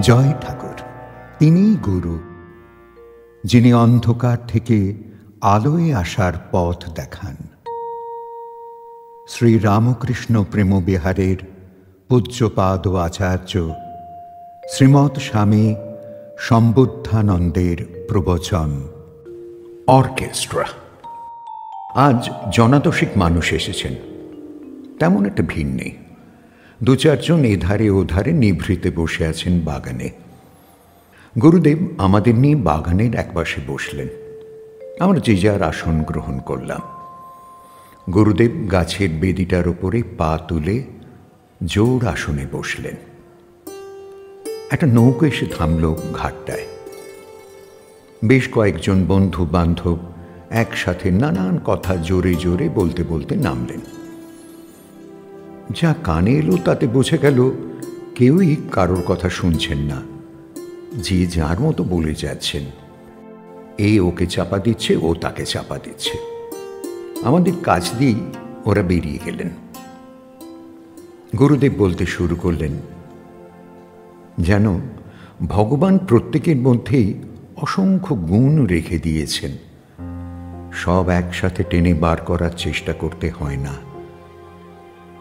জয় ঠাকুর, তিনিই গুরু, যিনি অন্ধকার থেকে আলোয় আসার পথ দেখান। শ্রী রামকৃষ্ণ প্রেমবিহারের পূজ্যপাদ আচার্য শ্রীমৎ স্বামী সম্বুদ্ধানন্দের প্রবচন। অর্কেস্ট্রা। আজ জনাদশিক মানুষ এসেছেন, তেমন একটা ভিড় নেই। দু চারজন এধারে ওধারে নিভৃতে বসে আছেন বাগানে। গুরুদেব আমাদের নিয়ে বাগানের একপাশে বসলেন। আমরা যে যার আসন গ্রহণ করলাম। গুরুদেব গাছের বেদিটার ওপরে পা তুলে জোড় আসনে বসলেন। একটা নৌকো এসে থামল ঘাটটায়। বেশ কয়েকজন বন্ধু বান্ধব একসাথে নানান কথা জোরে জোরে বলতে বলতে নামলেন। যা কানে এলো তাতে বোঝা গেল কেউই কারোর কথা শুনছেন না, যে যার মতো বলে যাচ্ছেন। এ ওকে চাপা দিচ্ছে, ও তাকে চাপা দিচ্ছে। আমাদের কাছ দিয়েই ওরা বেরিয়ে গেলেন। গুরুদেব বলতে শুরু করলেন, যেন ভগবান প্রত্যেকের মধ্যেই অসংখ্য গুণ রেখে দিয়েছেন। সব একসাথে টেনে বার করার চেষ্টা করতে হয় না।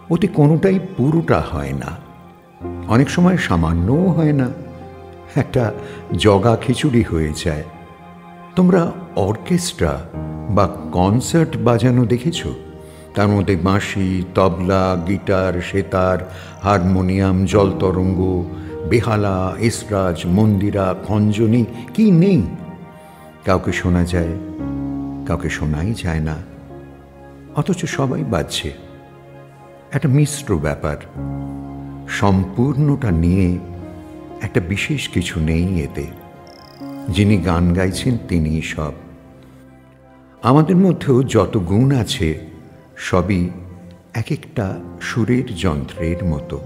ওতে কোনোটাই পুরোটা হয় না, অনেক সময় সামান্যও হয় না, একটা জগা খিচুড়ি হয়ে যায়। তোমরা অর্কেস্ট্রা বা কনসার্ট বাজানো দেখেছ? তার মধ্যে বাঁশি, তবলা, গিটার, সেতার, হারমোনিয়াম, জলতরঙ্গ, বেহালা, এসরাজ, মন্দিরা, খঞ্জনি কি নেই? কাউকে শোনা যায়, কাউকে শোনাই যায় না, অথচ সবাই বাজছে। একটা মিশ্র ব্যাপার। সম্পূর্ণটা নিয়ে একটা বিশেষ কিছু নেই এতে। যিনি গান গাইছেন তিনিই সব। আমাদের মধ্যেও যত গুণ আছে সবই এক একটা সুরের যন্ত্রের মতো।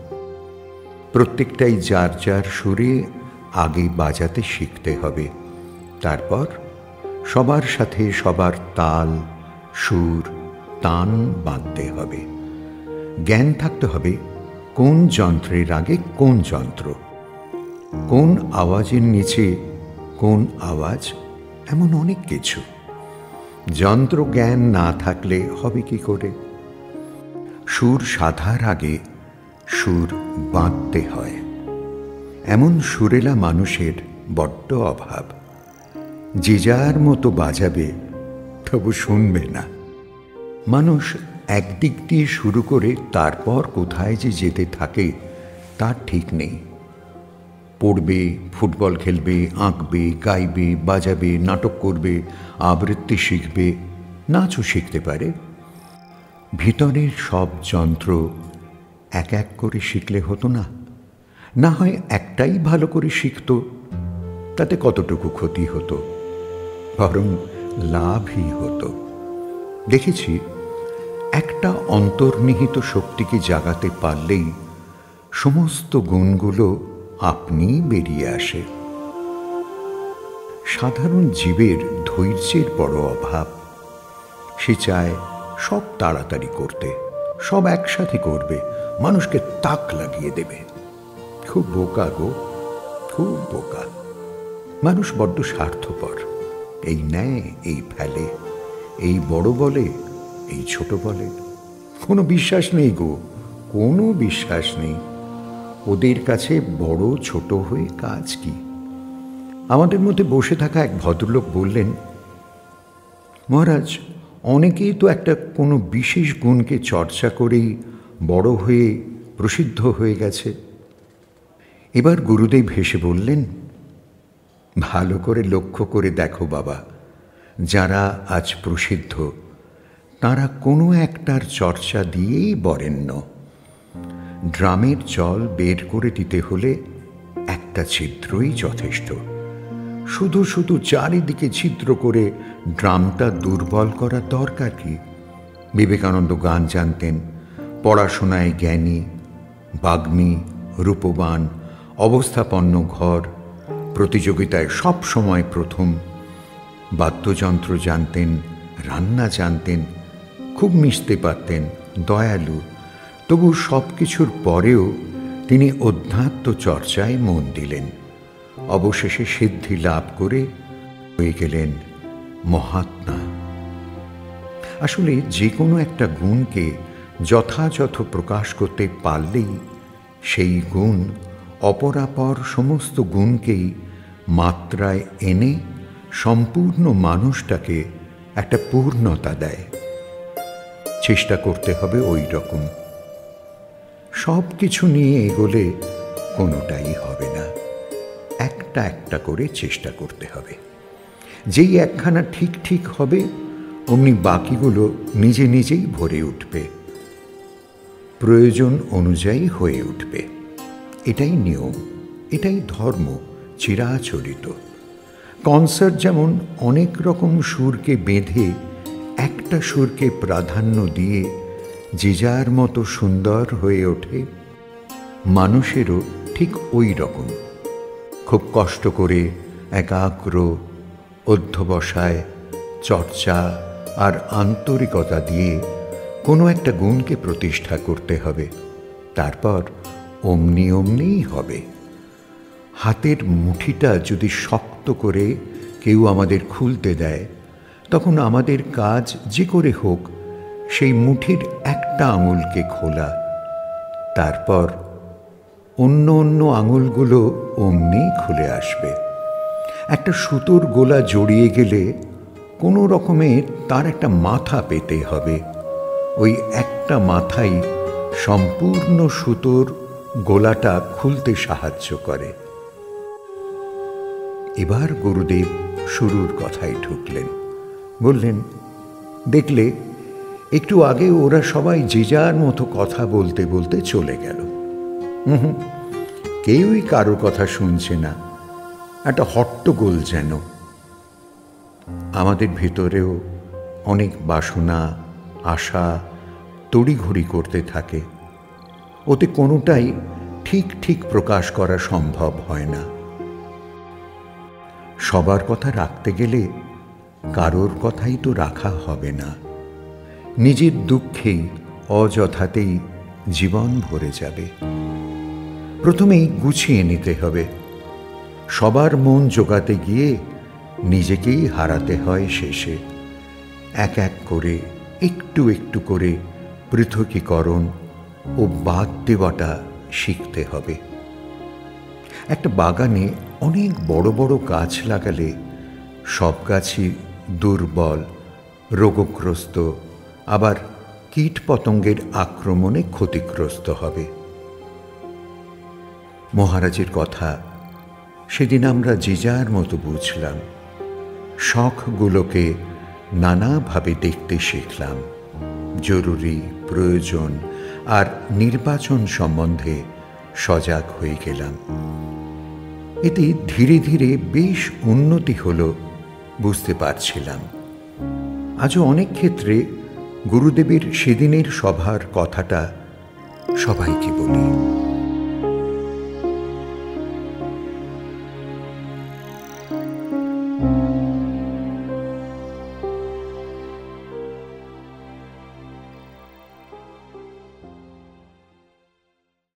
প্রত্যেকটাই যার যার সুরে আগে বাজাতে শিখতে হবে। তারপর সবার সাথে সবার তাল, সুর, তান বাঁধতে হবে। জ্ঞান থাকতে হবে কোন যন্ত্রের আগে কোন যন্ত্র, কোন আওয়াজের নিচে কোন আওয়াজ, এমন অনেক কিছু। যন্ত্র জ্ঞান না থাকলে হবে কি করে? সুর সাধার আগে সুর বাঁধতে হয়। এমন সুরেলা মানুষের বড্ড অভাব। যে যার মতো বাজাবে, তবু শুনবে না। মানুষ একদিক দিয়ে শুরু করে তারপর কোথায় যে যেতে থাকে তার ঠিক নেই। পড়বে, ফুটবল খেলবে, আঁকবে, গাইবে, বাজাবে, নাটক করবে, আবৃত্তি শিখবে, নাচও শিখতে পারে। ভিতরের সব যন্ত্র এক এক করে শিখলে হতো না? না হয় একটাই ভালো করে শিখত, তাতে কতটুকু ক্ষতি হতো? বরং লাভই হতো। দেখেছি, একটা অন্তর্নিহিত শক্তিকে জাগাতে পারলেই সমস্ত গুণগুলো আপনিই বেরিয়ে আসে। সাধারণ জীবের ধৈর্যের বড় অভাব। সে চায় সব তাড়াতাড়ি করতে, সব একসাথে করবে, মানুষকে তাক লাগিয়ে দেবে। খুব বোকা গো, খুব বোকা। মানুষ বড্ড স্বার্থপর। এই নেয়, এই ফেলে, এই বড় বলে, এই ছোট বলে। কোনো বিশ্বাস নেই গো, কোনো বিশ্বাস নেই। ওদের কাছে বড় ছোট হয়ে কাজ কি? আমাদের মধ্যে বসে থাকা এক ভদ্রলোক বললেন, মহারাজ, অনেকেই তো একটা কোনো বিশেষ গুণকে চর্চা করেই বড় হয়ে প্রসিদ্ধ হয়ে গেছে। এবার গুরুদেব হেসে বললেন, ভালো করে লক্ষ্য করে দেখো বাবা, যারা আজ প্রসিদ্ধ তারা কোনো একটার চর্চা দিয়েই বরেণ্য। ড্রামের জল বের করে দিতে হলে একটা ছিদ্রই যথেষ্ট। শুধু শুধু চারিদিকে ছিদ্র করে ড্রামটা দুর্বল করার দরকার কি? বিবেকানন্দ গান জানতেন, পড়াশোনায় জ্ঞানী, বাগ্মী, রূপবান, অবস্থাপন্ন ঘর, প্রতিযোগিতায় সব সময় প্রথম। বাদ্যযন্ত্র জানতেন, রান্না জানতেন, খুব মিশতে পারতেন, দয়ালু। তবু সব কিছুর পরেও তিনি অধ্যাত্ম চর্চায় মন দিলেন। অবশেষে সিদ্ধি লাভ করে হয়ে গেলেন মহাত্মা। আসলে যে কোনো একটা গুণকে যথাযথ প্রকাশ করতে পারলেই সেই গুণ অপরাপর সমস্ত গুণকেই মাত্রায় এনে সম্পূর্ণ মানুষটাকে একটা পূর্ণতা দেয়। চেষ্টা করতে হবে ওই রকম। সব কিছু নিয়ে এগোলে কোনোটাই হবে না, একটা একটা করে চেষ্টা করতে হবে। যেই একখানা ঠিক ঠিক হবে অমনি বাকিগুলো নিজে নিজেই ভরে উঠবে, প্রয়োজন অনুযায়ী হয়ে উঠবে। এটাই নিয়ম, এটাই ধর্ম, চিরাচরিত। কনসার্ট যেমন অনেক রকম সুরকে বেঁধে একটা সুরকে প্রাধান্য দিয়ে যে যার মতো সুন্দর হয়ে ওঠে, মানুষেরও ঠিক ওই রকম খুব কষ্ট করে একাগ্র অধ্যবসায়, চর্চা আর আন্তরিকতা দিয়ে কোনো একটা গুণকে প্রতিষ্ঠা করতে হবে। তারপর অমনি অমনিই হবে। হাতের মুঠিটা যদি শক্ত করে কেউ আমাদের খুলতে দেয়, তখন আমাদের কাজ যে করে হোক সেই মুঠির একটা আঙুলকে খোলা, তারপর অন্য অন্য আঙুলগুলো অমনি খুলে আসবে। একটা সুতোর গোলা জড়িয়ে গেলে কোনো রকমে তার একটা মাথা পেতে হবে। ওই একটা মাথাই সম্পূর্ণ সুতোর গোলাটা খুলতে সাহায্য করে। এবার গুরুদেব শুরুর কথায় ঢুকলেন। বললেন, দেখলে একটু আগে ওরা সবাই যে যার মতো কথা বলতে বলতে চলে গেল। কেউই কারো কথা শুনছে না, একটা হট্টগোল যেন। আমাদের ভেতরেও অনেক বাসনা, আশা তড়িঘড়ি করতে থাকে। ওতে কোনোটাই ঠিক ঠিক প্রকাশ করা সম্ভব হয় না। সবার কথা রাখতে গেলে কারোর কথাই তো রাখা হবে না। নিজের দুঃখেই অযথাতেই জীবন ভরে যাবে। প্রথমেই গুছিয়ে নিতে হবে। সবার মন জোগাতে গিয়ে নিজেকেই হারাতে হয় শেষে। এক এক করে একটু একটু করে পৃথকীকরণ ও বাদ দেওয়াটা শিখতে হবে। একটা বাগানে অনেক বড় বড় গাছ লাগালে সব গাছই দুর্বল, রোগগ্রস্ত, আবার কীট পতঙ্গের আক্রমণে ক্ষতিগ্রস্ত হবে। মহারাজের কথা সেদিন আমরা যে যার মতো বুঝলাম। শখগুলোকে নানাভাবে দেখতে শিখলাম। জরুরি, প্রয়োজন আর নির্বাচন সম্বন্ধে সজাগ হয়ে গেলাম। এতে ধীরে ধীরে বেশ উন্নতি হলো বুঝতে পারছিলাম। আজও অনেক ক্ষেত্রে গুরুদেবের সেদিনের সভার কথাটা সবাইকে বলি।